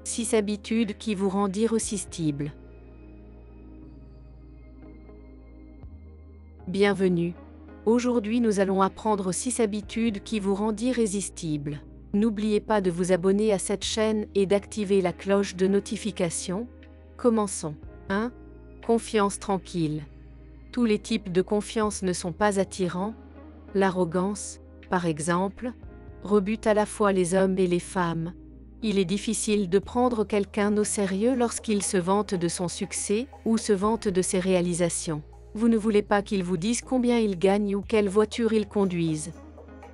6 habitudes qui vous rendent irrésistible. Bienvenue. Aujourd'hui nous allons apprendre 6 habitudes qui vous rendent irrésistible. N'oubliez pas de vous abonner à cette chaîne et d'activer la cloche de notification. Commençons. 1. Confiance tranquille. Tous les types de confiance ne sont pas attirants. L'arrogance, par exemple, rebute à la fois les hommes et les femmes. Il est difficile de prendre quelqu'un au sérieux lorsqu'il se vante de son succès ou se vante de ses réalisations. Vous ne voulez pas qu'ils vous disent combien ils gagnent ou quelle voiture ils conduisent.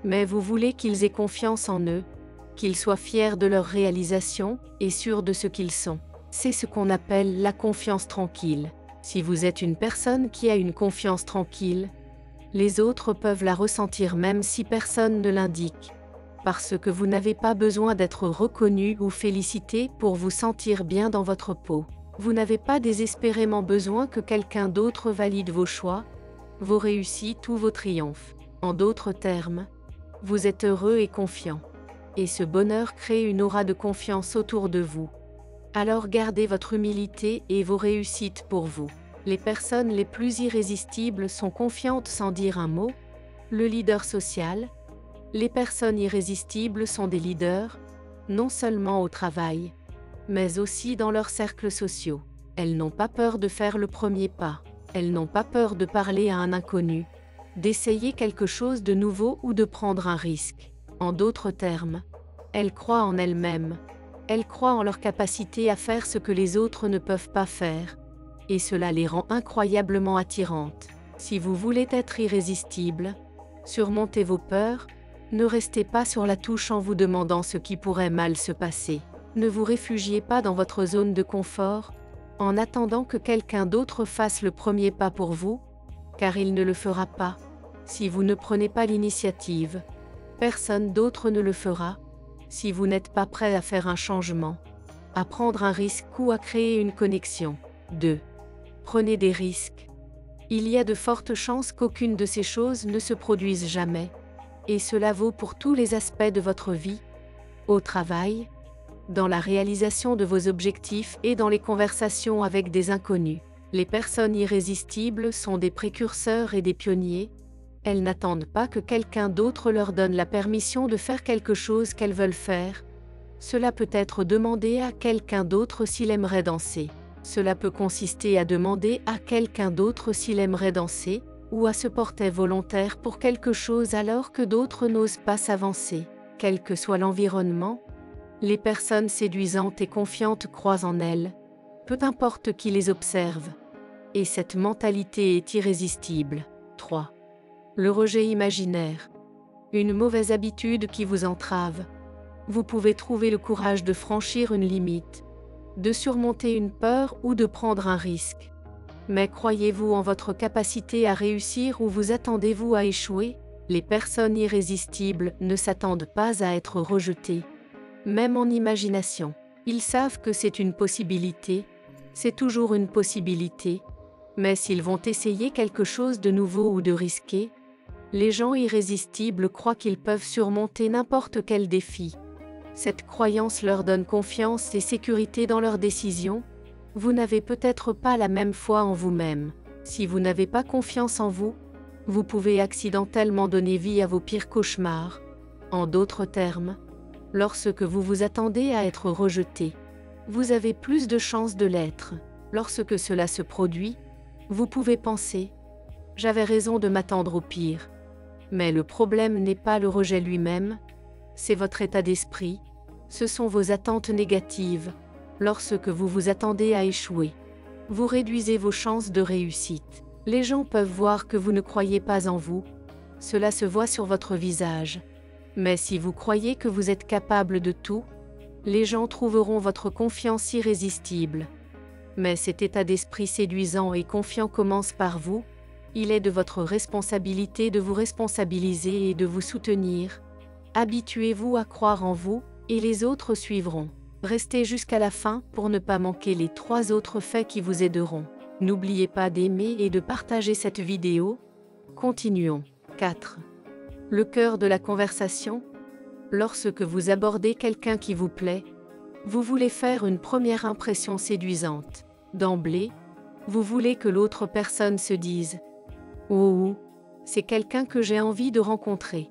Mais vous voulez qu'ils aient confiance en eux, qu'ils soient fiers de leurs réalisations et sûrs de ce qu'ils sont. C'est ce qu'on appelle la confiance tranquille. Si vous êtes une personne qui a une confiance tranquille, les autres peuvent la ressentir même si personne ne l'indique. Parce que vous n'avez pas besoin d'être reconnu ou félicité pour vous sentir bien dans votre peau. Vous n'avez pas désespérément besoin que quelqu'un d'autre valide vos choix, vos réussites ou vos triomphes. En d'autres termes, vous êtes heureux et confiant. Et ce bonheur crée une aura de confiance autour de vous. Alors gardez votre humilité et vos réussites pour vous. Les personnes les plus irrésistibles sont confiantes sans dire un mot. Le leader social. Les personnes irrésistibles sont des leaders, non seulement au travail, mais aussi dans leurs cercles sociaux. Elles n'ont pas peur de faire le premier pas. Elles n'ont pas peur de parler à un inconnu, d'essayer quelque chose de nouveau ou de prendre un risque. En d'autres termes, elles croient en elles-mêmes. Elles croient en leur capacité à faire ce que les autres ne peuvent pas faire. Et cela les rend incroyablement attirantes. Si vous voulez être irrésistible, surmontez vos peurs. Ne restez pas sur la touche en vous demandant ce qui pourrait mal se passer. Ne vous réfugiez pas dans votre zone de confort, en attendant que quelqu'un d'autre fasse le premier pas pour vous, car il ne le fera pas. Si vous ne prenez pas l'initiative, personne d'autre ne le fera. Si vous n'êtes pas prêt à faire un changement, à prendre un risque ou à créer une connexion. 2. Prenez des risques. Il y a de fortes chances qu'aucune de ces choses ne se produise jamais. Et cela vaut pour tous les aspects de votre vie, au travail, dans la réalisation de vos objectifs et dans les conversations avec des inconnus. Les personnes irrésistibles sont des précurseurs et des pionniers. Elles n'attendent pas que quelqu'un d'autre leur donne la permission de faire quelque chose qu'elles veulent faire. Cela peut être demander à quelqu'un d'autre s'il aimerait danser. Cela peut consister à demander à quelqu'un d'autre s'il aimerait danser, ou à se porter volontaire pour quelque chose alors que d'autres n'osent pas s'avancer. Quel que soit l'environnement, les personnes séduisantes et confiantes croient en elles, peu importe qui les observe. Et cette mentalité est irrésistible. 3. Le rejet imaginaire. Une mauvaise habitude qui vous entrave. Vous pouvez trouver le courage de franchir une limite, de surmonter une peur ou de prendre un risque. Mais croyez-vous en votre capacité à réussir ou vous attendez-vous à échouer? Les personnes irrésistibles ne s'attendent pas à être rejetées. Même en imagination, ils savent que c'est une possibilité, c'est toujours une possibilité. Mais s'ils vont essayer quelque chose de nouveau ou de risqué, les gens irrésistibles croient qu'ils peuvent surmonter n'importe quel défi. Cette croyance leur donne confiance et sécurité dans leurs décisions. Vous n'avez peut-être pas la même foi en vous-même. Si vous n'avez pas confiance en vous, vous pouvez accidentellement donner vie à vos pires cauchemars. En d'autres termes, lorsque vous vous attendez à être rejeté, vous avez plus de chances de l'être. Lorsque cela se produit, vous pouvez penser « J'avais raison de m'attendre au pire ». Mais le problème n'est pas le rejet lui-même, c'est votre état d'esprit, ce sont vos attentes négatives. Lorsque vous vous attendez à échouer, vous réduisez vos chances de réussite. Les gens peuvent voir que vous ne croyez pas en vous. Cela se voit sur votre visage. Mais si vous croyez que vous êtes capable de tout, les gens trouveront votre confiance irrésistible. Mais cet état d'esprit séduisant et confiant commence par vous. Il est de votre responsabilité de vous responsabiliser et de vous soutenir. Habituez-vous à croire en vous, et les autres suivront. Restez jusqu'à la fin pour ne pas manquer les 3 autres faits qui vous aideront. N'oubliez pas d'aimer et de partager cette vidéo. Continuons. 4. Le cœur de la conversation. Lorsque vous abordez quelqu'un qui vous plaît, Vous voulez faire une première impression séduisante. D'emblée, vous voulez que l'autre personne se dise « Oh, c'est quelqu'un que j'ai envie de rencontrer ».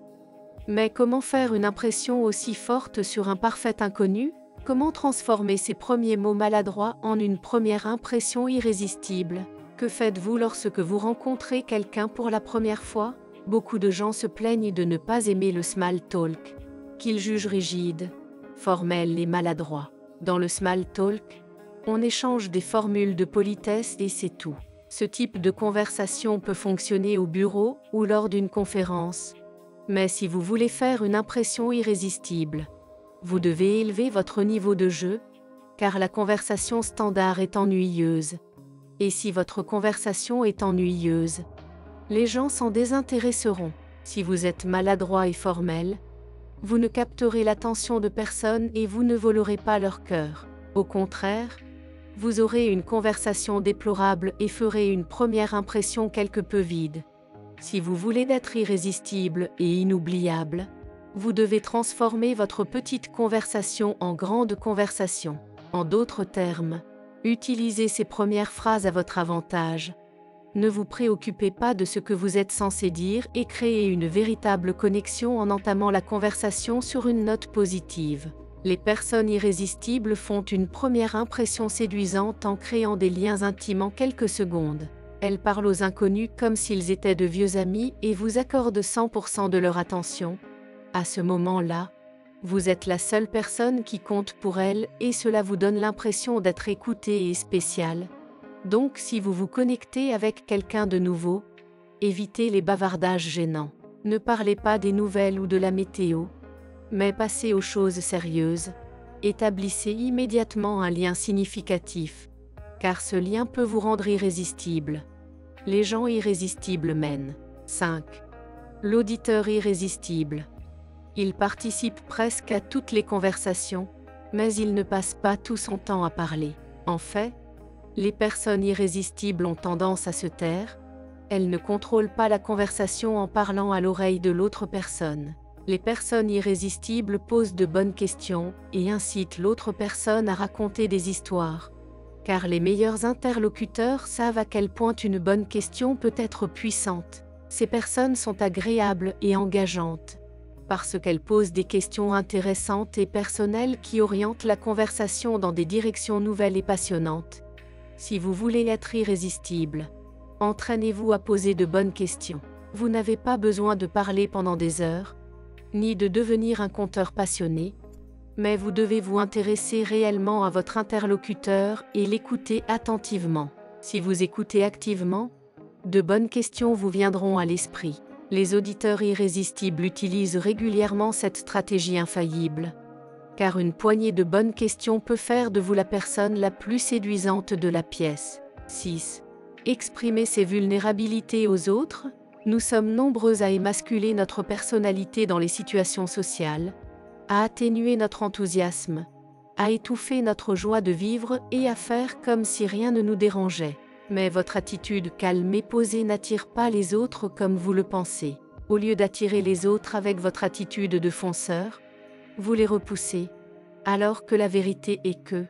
Mais comment faire une impression aussi forte sur un parfait inconnu? Comment transformer ces premiers mots maladroits en une première impression irrésistible? Que faites-vous lorsque vous rencontrez quelqu'un pour la première fois? Beaucoup de gens se plaignent de ne pas aimer le small talk, qu'ils jugent rigide, formel et maladroit. Dans le small talk, on échange des formules de politesse et c'est tout. Ce type de conversation peut fonctionner au bureau ou lors d'une conférence. Mais si vous voulez faire une impression irrésistible, vous devez élever votre niveau de jeu, car la conversation standard est ennuyeuse. Et si votre conversation est ennuyeuse, les gens s'en désintéresseront. Si vous êtes maladroit et formel, vous ne capterez l'attention de personne et vous ne volerez pas leur cœur. Au contraire, vous aurez une conversation déplorable et ferez une première impression quelque peu vide. Si vous voulez être irrésistible et inoubliable, vous devez transformer votre petite conversation en grande conversation. En d'autres termes, utilisez ces premières phrases à votre avantage. Ne vous préoccupez pas de ce que vous êtes censé dire et créez une véritable connexion en entamant la conversation sur une note positive. Les personnes irrésistibles font une première impression séduisante en créant des liens intimes en quelques secondes. Elles parlent aux inconnus comme s'ils étaient de vieux amis et vous accordent 100% de leur attention. À ce moment-là, vous êtes la seule personne qui compte pour elles et cela vous donne l'impression d'être écouté et spécial. Donc si vous vous connectez avec quelqu'un de nouveau, évitez les bavardages gênants. Ne parlez pas des nouvelles ou de la météo, mais passez aux choses sérieuses. Établissez immédiatement un lien significatif, car ce lien peut vous rendre irrésistible. Les gens irrésistibles mènent. 5. L'auditeur irrésistible. Il participe presque à toutes les conversations, mais il ne passe pas tout son temps à parler. En fait, les personnes irrésistibles ont tendance à se taire, elles ne contrôlent pas la conversation en parlant à l'oreille de l'autre personne. Les personnes irrésistibles posent de bonnes questions et incitent l'autre personne à raconter des histoires. Car les meilleurs interlocuteurs savent à quel point une bonne question peut être puissante. Ces personnes sont agréables et engageantes, parce qu'elles posent des questions intéressantes et personnelles qui orientent la conversation dans des directions nouvelles et passionnantes. Si vous voulez être irrésistible, entraînez-vous à poser de bonnes questions. Vous n'avez pas besoin de parler pendant des heures, ni de devenir un conteur passionné, mais vous devez vous intéresser réellement à votre interlocuteur et l'écouter attentivement. Si vous écoutez activement, de bonnes questions vous viendront à l'esprit. Les auditeurs irrésistibles utilisent régulièrement cette stratégie infaillible, car une poignée de bonnes questions peut faire de vous la personne la plus séduisante de la pièce. 6. Exprimer ses vulnérabilités aux autres. Nous sommes nombreux à émasculer notre personnalité dans les situations sociales, à atténuer notre enthousiasme, à étouffer notre joie de vivre et à faire comme si rien ne nous dérangeait. Mais votre attitude calme et posée n'attire pas les autres comme vous le pensez. Au lieu d'attirer les autres avec votre attitude de fonceur, vous les repoussez, alors que la vérité est que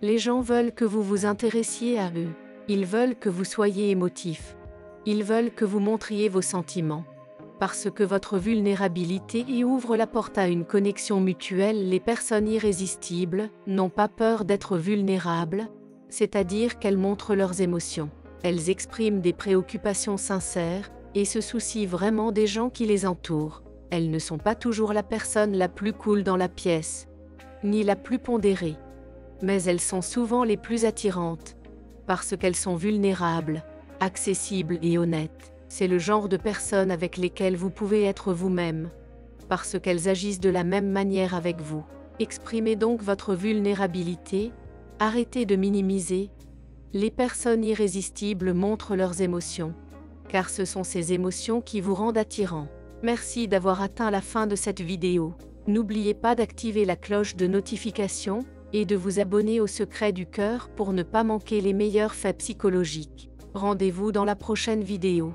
les gens veulent que vous vous intéressiez à eux. Ils veulent que vous soyez émotif. Ils veulent que vous montriez vos sentiments. Parce que votre vulnérabilité y ouvre la porte à une connexion mutuelle, les personnes irrésistibles n'ont pas peur d'être vulnérables, c'est-à-dire qu'elles montrent leurs émotions. Elles expriment des préoccupations sincères et se soucient vraiment des gens qui les entourent. Elles ne sont pas toujours la personne la plus cool dans la pièce, ni la plus pondérée, mais elles sont souvent les plus attirantes, parce qu'elles sont vulnérables, accessibles et honnêtes. C'est le genre de personnes avec lesquelles vous pouvez être vous-même, parce qu'elles agissent de la même manière avec vous. Exprimez donc votre vulnérabilité, arrêtez de minimiser. Les personnes irrésistibles montrent leurs émotions, car ce sont ces émotions qui vous rendent attirant. Merci d'avoir atteint la fin de cette vidéo. N'oubliez pas d'activer la cloche de notification et de vous abonner au Secret du Cœur pour ne pas manquer les meilleurs faits psychologiques. Rendez-vous dans la prochaine vidéo.